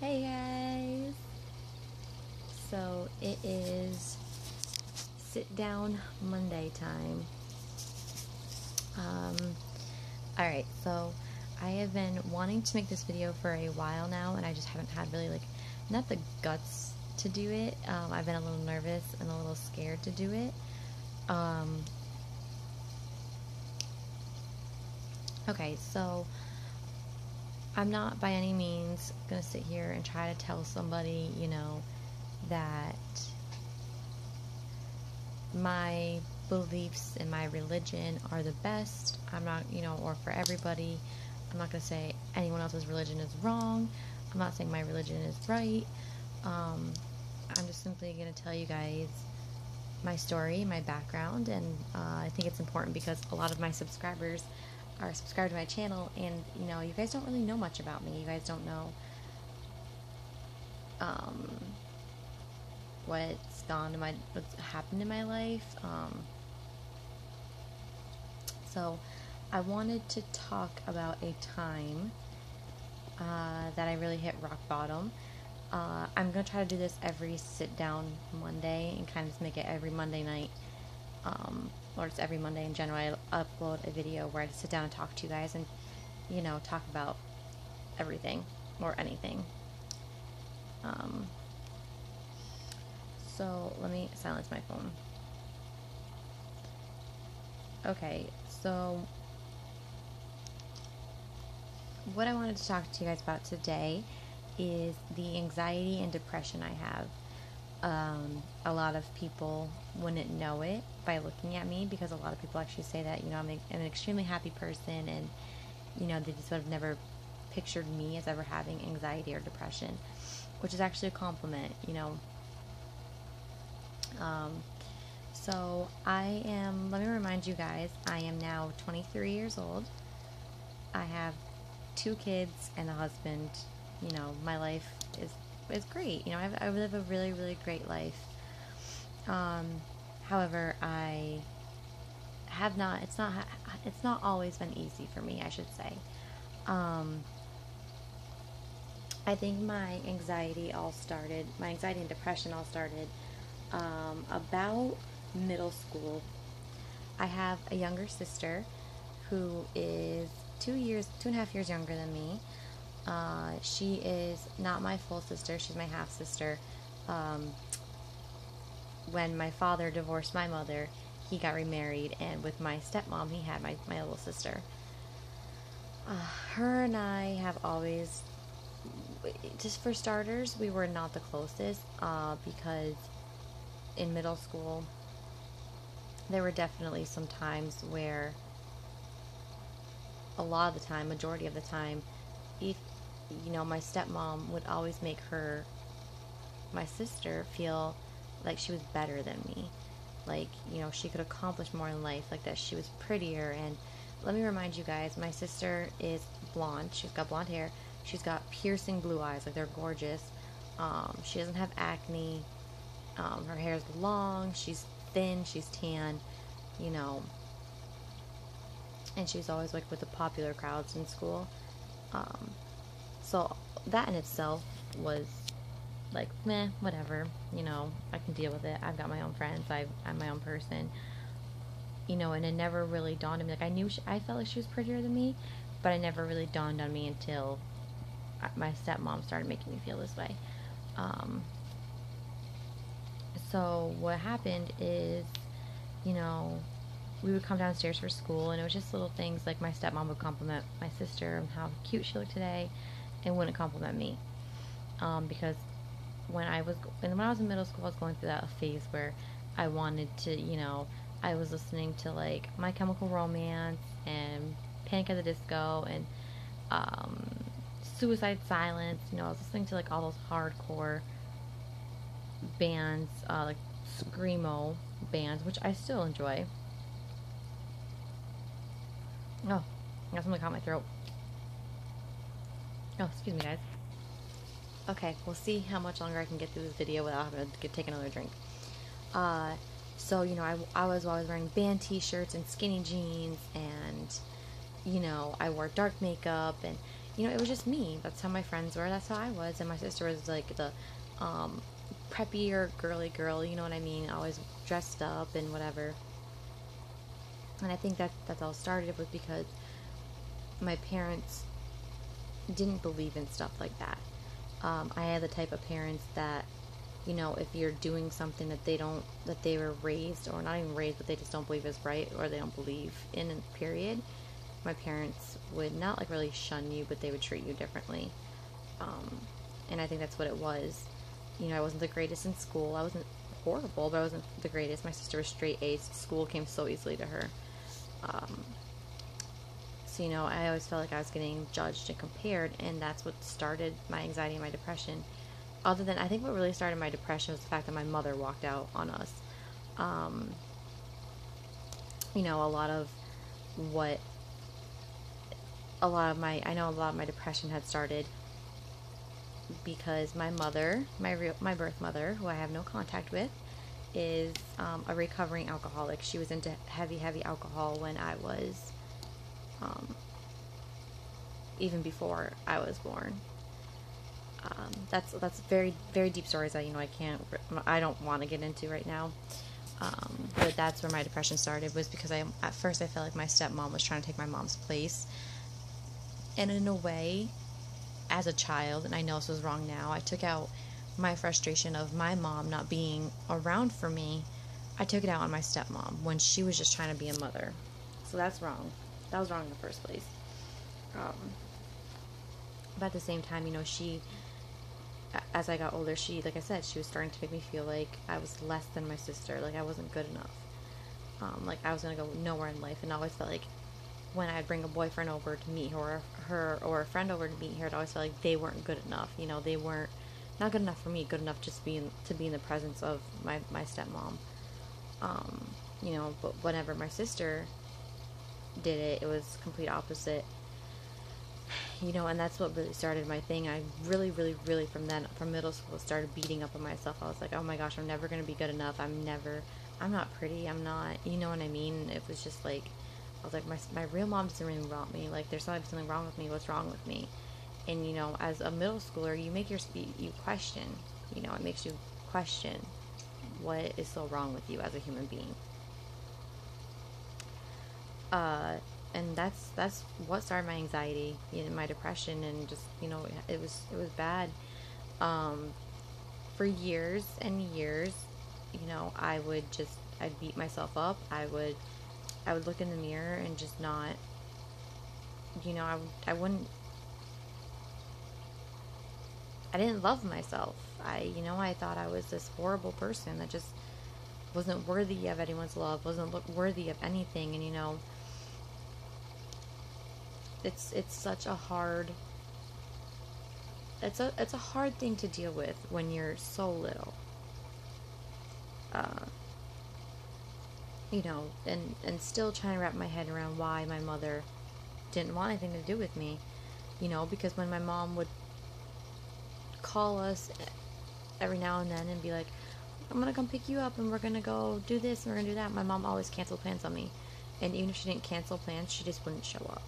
Hey guys! So it is sit down Monday time. Um, Alright, so I have been wanting to make this video for a while now, and I just haven't had really, not the guts to do it. I've been a little nervous and a little scared to do it. Okay, so I'm not by any means gonna sit here and try to tell somebody, that my beliefs and my religion are the best. I'm not, or for everybody. I'm not going to say anyone else's religion is wrong. I'm not saying my religion is right. I'm just simply going to tell you guys my story, my background, and I think it's important because a lot of my subscribers are subscribed to my channel, and you guys don't really know much about me. You guys don't know what's happened in my life. So I wanted to talk about a time that I really hit rock bottom. I'm going to try to do this every sit down Monday and kind of just make it every Monday night, or just every Monday in general. I upload a video where I just sit down and talk to you guys and, talk about everything or anything. So let me silence my phone. Okay, so what I wanted to talk to you guys about today is the anxiety and depression I have. A lot of people wouldn't know it by looking at me, because a lot of people actually say that, I'm an extremely happy person, and, they just would have never pictured me as ever having anxiety or depression, which is actually a compliment, So let me remind you guys, I am now 23 years old. I have 2 kids and a husband. My life is great. I live a really, really great life. However, it's not always been easy for me, I should say. I think my anxiety and depression all started about middle school. I have a younger sister who is 2.5 years younger than me. She is not my full sister, she's my half sister. When my father divorced my mother, he got remarried, and with my stepmom, he had my little sister. Her and I have always, just for starters, we were not the closest, because in middle school, there were definitely some times where, a lot of the time, majority of the time, if, my stepmom would always make my sister, feel like she was better than me. Like, she could accomplish more in life, like that she was prettier. And let me remind you guys, my sister is blonde. She's got blonde hair. She's got piercing blue eyes, like they're gorgeous. She doesn't have acne. Her hair's long, she's thin, she's tan, and she's always with the popular crowds in school. So that in itself was meh, whatever, I can deal with it. I've got my own friends, I'm my own person, and it never really dawned on me. I felt like she was prettier than me, but it never really dawned on me until my stepmom started making me feel this way. So what happened is, we would come downstairs for school, and it was just little things like my stepmom would compliment my sister and how cute she looked today, and wouldn't compliment me. Because when I was in middle school, I was going through that phase where I wanted to, I was listening to My Chemical Romance and Panic at the Disco and Suicide Silence. I was listening to all those hardcore bands, screamo bands, which I still enjoy. Oh, I got something caught my throat. Oh, excuse me, guys. Okay, we'll see how much longer I can get through this video without having to take another drink. So, I was always wearing band t-shirts and skinny jeans, and, I wore dark makeup, and, it was just me. That's how my friends were. That's how I was. And my sister was like the um, preppier, girly girl. You know what I mean? Always dressed up and whatever. And I think that's all started was because my parents didn't believe in stuff like that. I had the type of parents that, if you're doing something that they were raised, or not even raised, but they just don't believe is right, or they don't believe in, period, my parents would not like really shun you, but they would treat you differently. And I think that's what it was. I wasn't the greatest in school. I wasn't horrible, but I wasn't the greatest. My sister was straight A's. School came so easily to her. So, I always felt like I was getting judged and compared, and that's what started my anxiety and my depression. Other than, I think what really started my depression was the fact that my mother walked out on us. I know a lot of my depression had started because my mother, my birth mother, who I have no contact with, is a recovering alcoholic. She was into heavy alcohol when I was, even before I was born. That's very, very deep stories that I don't want to get into right now. But that's where my depression started, was because at first I felt like my stepmom was trying to take my mom's place, and in a way, as a child, and I know this was wrong now, I took out my frustration of my mom not being around for me. I took it out on my stepmom when she was just trying to be a mother. So that's wrong. That was wrong in the first place. But at the same time, as I got older, like I said, she was starting to make me feel like I was less than my sister, like I wasn't good enough. Like I was going to go nowhere in life, and I always felt like when I'd bring a boyfriend over to meet her or a friend over to meet her, it always felt like they weren't good enough. They weren't not good enough for me, good enough just to be in the presence of my stepmom. But whenever my sister did it, it was complete opposite. And that's what really started my thing. I really, really, really from middle school started beating up on myself. I was like, oh my gosh, I'm never going to be good enough. I'm not pretty. I'm not, you know what I mean? It was just like, I was like, my real mom doesn't really want me. Like, there's something wrong with me. What's wrong with me? And, as a middle schooler, you question, it makes you question what is so wrong with you as a human being. And that's what started my anxiety, my depression, and just, it was bad. For years and years, I'd beat myself up. I would look in the mirror and just not, I didn't love myself. I thought I was this horrible person that just wasn't worthy of anyone's love, wasn't worthy of anything. And it's such a hard, it's a hard thing to deal with when you're so little. And still trying to wrap my head around why my mother didn't want anything to do with me. Because when my mom would call us every now and then and be like, I'm gonna come pick you up and we're gonna go do this and we're gonna do that, my mom always canceled plans on me. And even if she didn't cancel plans, she just wouldn't show up.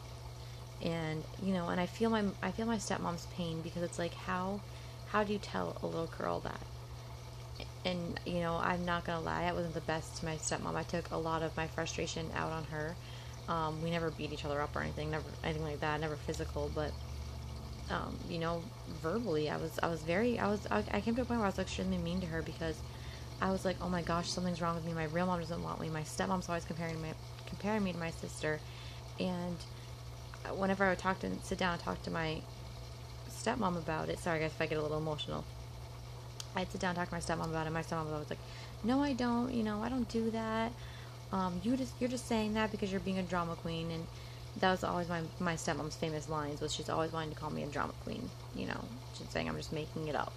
And and I feel my stepmom's pain, because it's like, how do you tell a little girl that? And I'm not gonna lie, I wasn't the best to my stepmom. I took a lot of my frustration out on her. We never beat each other up or anything, never anything like that, never physical, but verbally, I came to a point where I was extremely mean to her, because I was like, oh my gosh, something's wrong with me. My real mom doesn't want me. My stepmom's always comparing me to my sister. And whenever I would sit down and talk to my stepmom about it, sorry guys if I get a little emotional, I'd sit down and talk to my stepmom about it. My stepmom was always like, no, I don't, I don't do that. You're just saying that because you're being a drama queen. And that was always my stepmom's famous lines, was she's always wanting to call me a drama queen. She's saying I'm just making it up.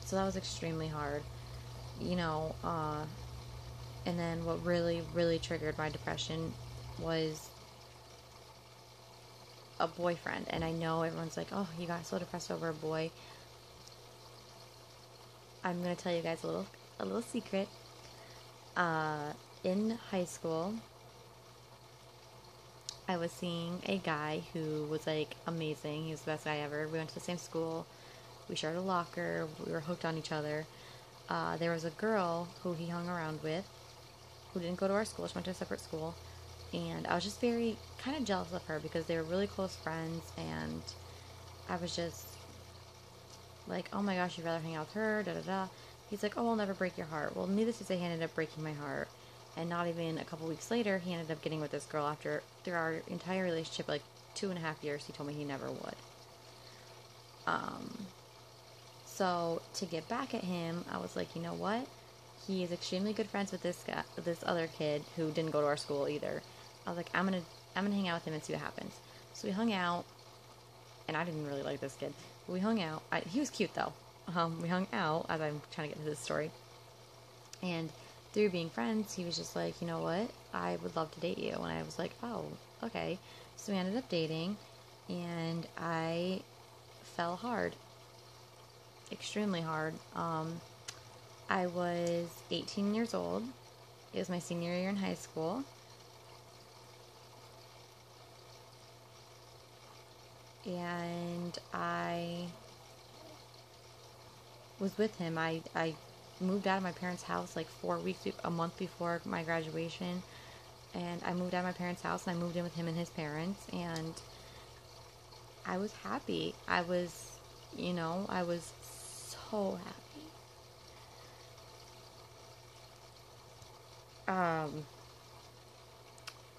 So that was extremely hard, and then what really, really triggered my depression was a boyfriend. And I know everyone's like, oh, you got so depressed over a boy. I'm going to tell you guys a little secret. In high school, I was seeing a guy who was like amazing. He was the best guy ever. We went to the same school. We shared a locker. We were hooked on each other. There was a girl who he hung around with who didn't go to our school. She went to a separate school. And I was just very kind of jealous of her because they were really close friends. And I was just like, oh my gosh, you'd rather hang out with her, da da da. He's like, oh, I'll never break your heart. Well, needless to say, he ended up breaking my heart. And not even a couple weeks later, he ended up getting with this girl after, through our entire relationship, like 2.5 years, he told me he never would. So to get back at him, I was like, you know what? He is extremely good friends with this guy, this other kid who didn't go to our school either. I was like, I'm gonna hang out with him and see what happens. So we hung out, and I didn't really like this kid. But we hung out. He was cute though. We hung out as I'm trying to get to this story, and through being friends, he was just like, you know what? I would love to date you, and I was like, oh, okay. So we ended up dating, and I fell hard, extremely hard. I was 18 years old. It was my senior year in high school. And I was with him. I moved out of my parents' house like 4 weeks, a month before my graduation. And I moved out of my parents' house and I moved in with him and his parents. And I was happy. I was so happy.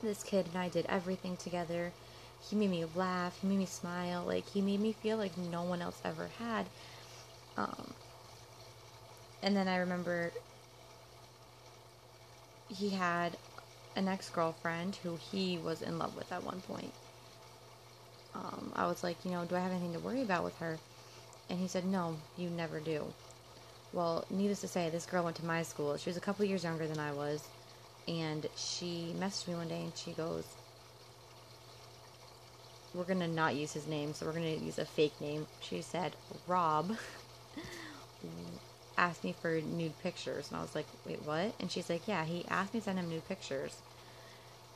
This kid and I did everything together. He made me laugh. He made me smile. Like, he made me feel like no one else ever had. And then I remember he had an ex-girlfriend who he was in love with at one point. I was like, do I have anything to worry about with her? And he said, no, you never do. Well, needless to say, this girl went to my school. She was a couple years younger than I was. And she messaged me one day and she goes, we're going to not use his name, so we're going to use a fake name. She said, Rob asked me for nude pictures. And I was like, wait, what? And she's like, yeah, he asked me to send him nude pictures.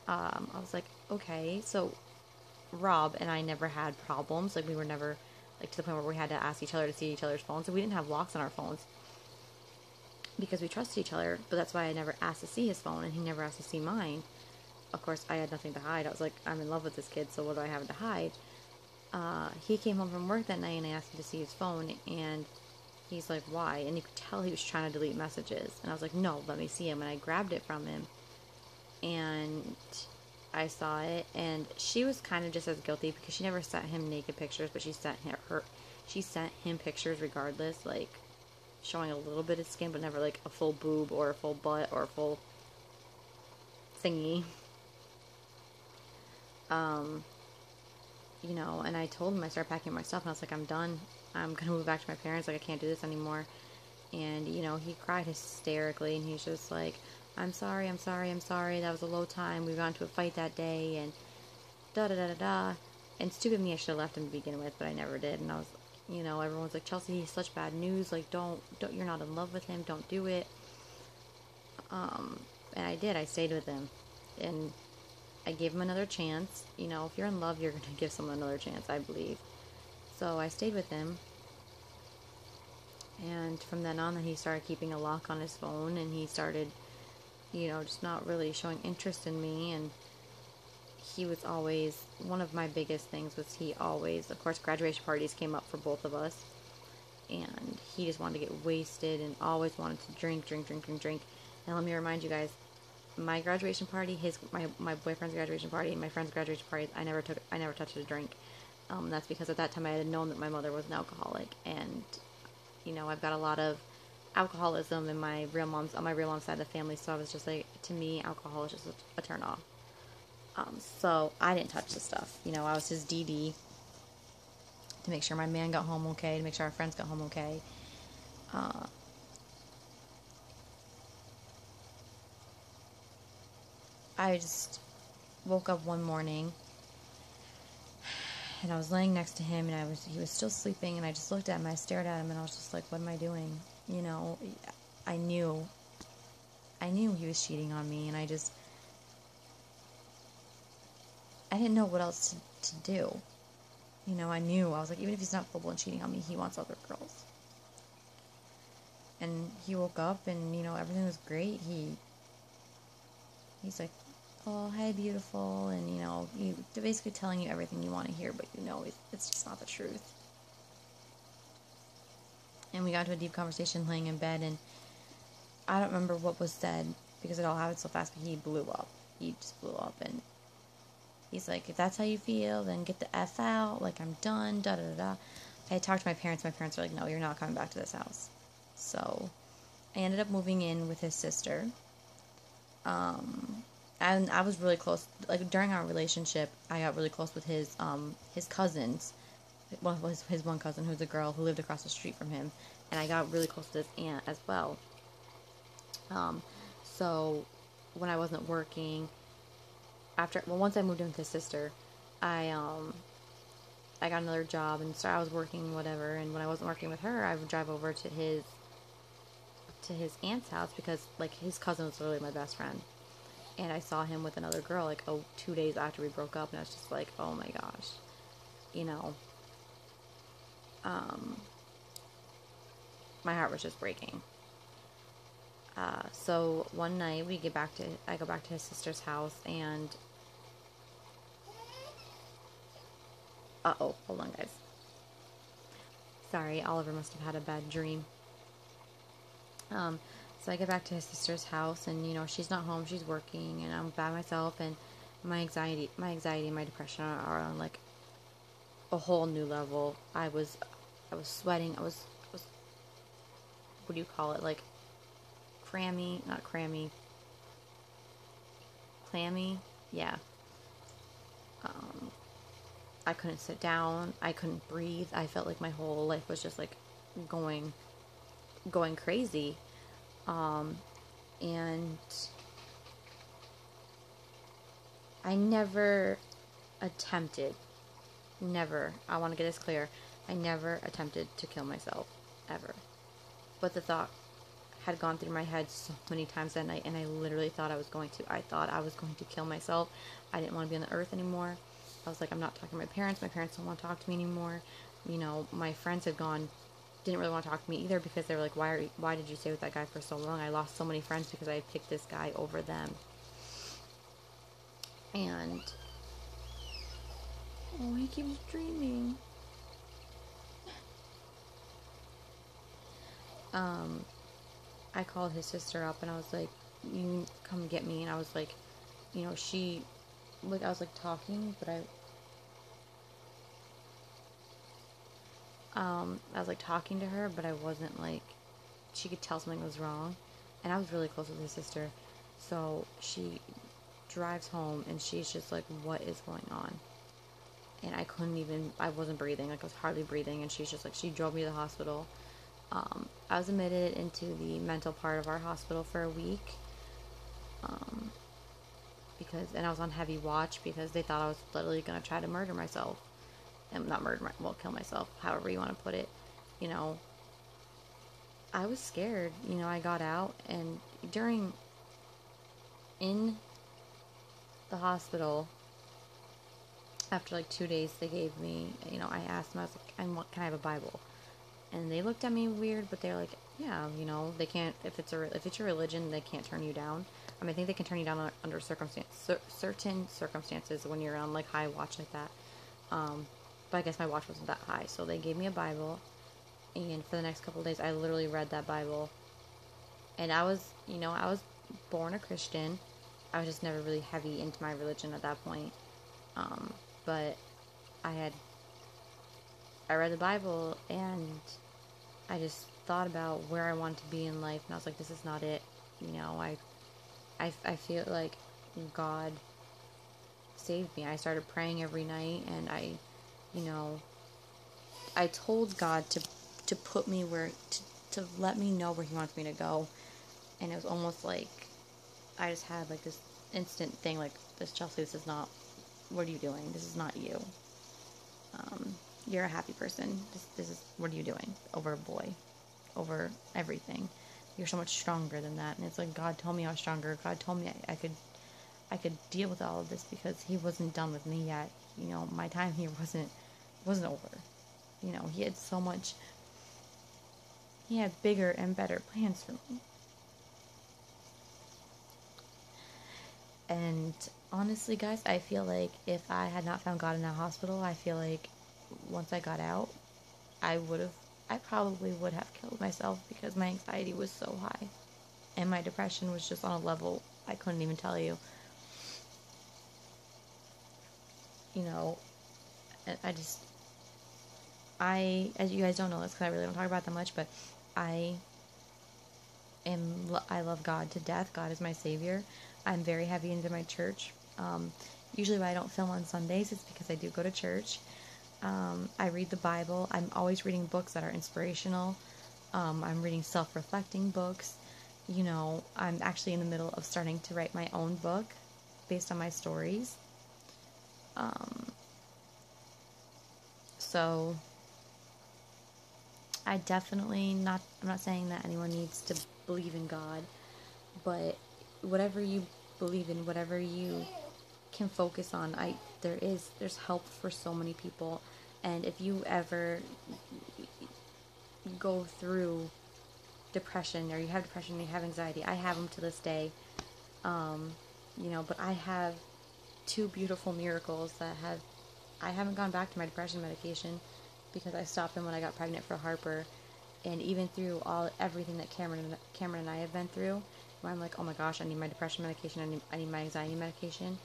I was like, okay. So Rob and I never had problems. Like, we were never, like, to the point where we had to ask each other to see each other's phones. So we didn't have locks on our phones because we trusted each other. But that's why I never asked to see his phone and he never asked to see mine. Of course, I had nothing to hide. I was like, I'm in love with this kid, so what do I have to hide? He came home from work that night and I asked him to see his phone, and he's like, why? And you could tell he was trying to delete messages. And I was like, no, let me see him. And I grabbed it from him, and I saw it, and she was kind of just as guilty because she never sent him naked pictures, but she sent him pictures regardless, like showing a little bit of skin, but never like a full boob or a full butt or a full thingy. And I told him, I started packing my stuff, and I was like, I'm done. I'm going to move back to my parents. Like, I can't do this anymore. And, he cried hysterically, and he's just like, I'm sorry. That was a low time. We got into a fight that day, and da-da-da-da-da. And stupid me, I should have left him to begin with, but I never did. And I was, everyone's like, Chelsea, he's such bad news. Like, don't, you're not in love with him. Don't do it. And I did. I stayed with him. And I gave him another chance. If you're in love, you're going to give someone another chance, I believe. So I stayed with him. And from then on, he started keeping a lock on his phone, and he started, just not really showing interest in me. And he was always, one of my biggest things was he always, of course, graduation parties came up for both of us. And he just wanted to get wasted and always wanted to drink. And let me remind you guys, my graduation party, my boyfriend's graduation party, and my friend's graduation party, I never touched a drink. That's because at that time I had known that my mother was an alcoholic, and I've got a lot of alcoholism on my real mom's side of the family. So I was just like, to me, alcohol is just a turn off. So I didn't touch the stuff. I was his DD to make sure my man got home okay, to make sure our friends got home okay. I just woke up one morning and I was laying next to him, and he was still sleeping, and I just looked at him, I stared at him, and I was just like, what am I doing? I knew he was cheating on me, and I I didn't know what else to do. You know, I knew. I was like, even if he's not full-blown cheating on me, he wants other girls. And he woke up and, you know, everything was great. He's like, oh, hey, beautiful. And, you know, they're basically telling you everything you want to hear, but you know it's just not the truth. And we got into a deep conversation laying in bed, and I don't remember what was said because it all happened so fast, but he blew up. He just blew up, and he's like, if that's how you feel, then get the F out. Like, I'm done, da-da-da-da. I talked to my parents. My parents were like, no, you're not coming back to this house. So I ended up moving in with his sister. And I was really close. Like, during our relationship, I got really close with his cousins. Well, his one cousin, who's a girl who lived across the street from him, and I got really close to his aunt as well. So when I wasn't working, once I moved in with his sister, I got another job, and so I was working whatever. And when I wasn't working with her, I would drive over to his aunt's house because, like, his cousin was literally my best friend. And I saw him with another girl, like, 2 days after we broke up, and I was just like, oh my gosh, you know, my heart was just breaking. So one night I go back to his sister's house, and, hold on, guys. Sorry, Oliver must have had a bad dream. So I get back to his sister's house, and, you know, she's not home, she's working, and I'm by myself, and my anxiety and my depression are on, like, a whole new level. I was sweating, I was, what do you call it, like, clammy, yeah. I couldn't sit down, I couldn't breathe, I felt like my whole life was just, like, going crazy. And I never attempted, I want to get this clear, I never attempted to kill myself, ever. But the thought had gone through my head so many times that night, and I literally thought I was going to. I thought I was going to kill myself. I didn't want to be on the earth anymore. I was like, I'm not talking to my parents don't want to talk to me anymore. You know, my friends had gone, didn't really want to talk to me either, because they were like, why did you stay with that guy for so long? I lost so many friends because I picked this guy over them. And he keeps dreaming. I called his sister up, and I was like, you come get me. And I was like, you know, I was like talking, but I was like talking to her, but I wasn't like, she could tell something was wrong. And I was really close with his sister. So she drives home, and she's just like, what is going on? And I wasn't breathing, like, I was hardly breathing. And she's just like, she drove me to the hospital. I was admitted into the mental part of our hospital for a week. And I was on heavy watch because they thought I was literally going to try to murder myself. And not kill myself, however you want to put it. You know, I was scared. You know, I got out, and in the hospital, after like 2 days, they gave me, you know, I asked them, I was like, can I have a Bible? And they looked at me weird, but they're like, yeah, you know, they can't, if it's your religion, they can't turn you down. I mean, I think they can turn you down under certain circumstances when you're on, like, high watch like that. But I guess my watch wasn't that high. So they gave me a Bible, and for the next couple of days, I literally read that Bible. And I was born a Christian. I was just never really heavy into my religion at that point. But I read the Bible, and I just thought about where I wanted to be in life, and I was like, this is not it. You know, I feel like God saved me. I started praying every night, and I told God to put me to let me know where he wants me to go. And it was almost like I just had like this instant thing, like, this, Chelsea, this is not, what are you doing? This is not you. You're a happy person. This is, what are you doing? Over a boy. Over everything. You're so much stronger than that. And it's like, God told me I was stronger. God told me I could I could deal with all of this because he wasn't done with me yet. You know, my time here wasn't over. You know, he had so much. He had bigger and better plans for me. And honestly, guys, I feel like if I had not found God in that hospital, I feel like once I got out, I probably would have killed myself because my anxiety was so high. And my depression was just on a level I couldn't even tell you. You know, I just, as you guys don't know this because I really don't talk about that much, but I I love God to death. God is my savior. I'm very heavy into my church. Usually why I don't film on Sundays is because I do go to church. I read the Bible. I'm always reading books that are inspirational. I'm reading self-reflecting books. You know, I'm actually in the middle of starting to write my own book based on my stories. So I'm not saying that anyone needs to believe in God, but whatever you believe in, whatever you can focus on, there's help for so many people. And if you ever go through depression, or you have depression, you have anxiety, I have them to this day, you know, but I have two beautiful miracles I haven't gone back to my depression medication because I stopped them when I got pregnant for Harper. And even through everything that Cameron and I have been through, where I'm like, oh my gosh, I need my depression medication, I need my anxiety medication.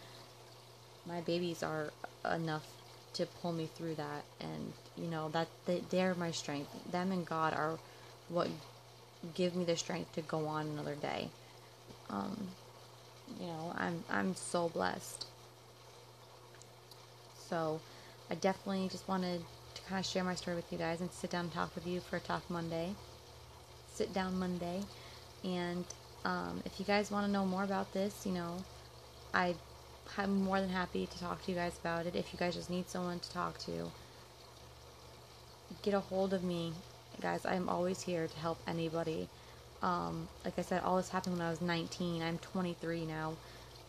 My babies are enough to pull me through that, and you know that they're my strength. Them and God are what give me the strength to go on another day. You know, I'm so blessed. So I definitely just wanted to kind of share my story with you guys and sit down and talk with you for Sit Down Monday. And if you guys want to know more about this, you know, I'm more than happy to talk to you guys about it. If you guys just need someone to talk to, get a hold of me. Guys, I'm always here to help anybody. Like I said, all this happened when I was 19. I'm 23 now.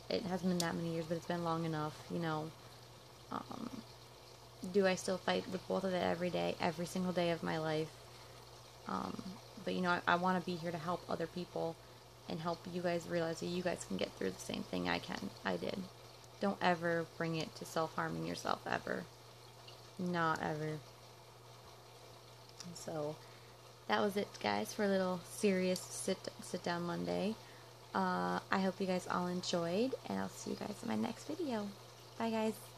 It hasn't been that many years, but it's been long enough, you know. Do I still fight with both of it every day, every single day of my life? But you know, I want to be here to help other people and help you guys realize that you guys can get through the same thing I did. Don't ever bring it to self-harming yourself, ever. Not ever. So that was it, guys, for a little serious sit down Monday. I hope you guys all enjoyed, and I'll see you guys in my next video. Bye, guys.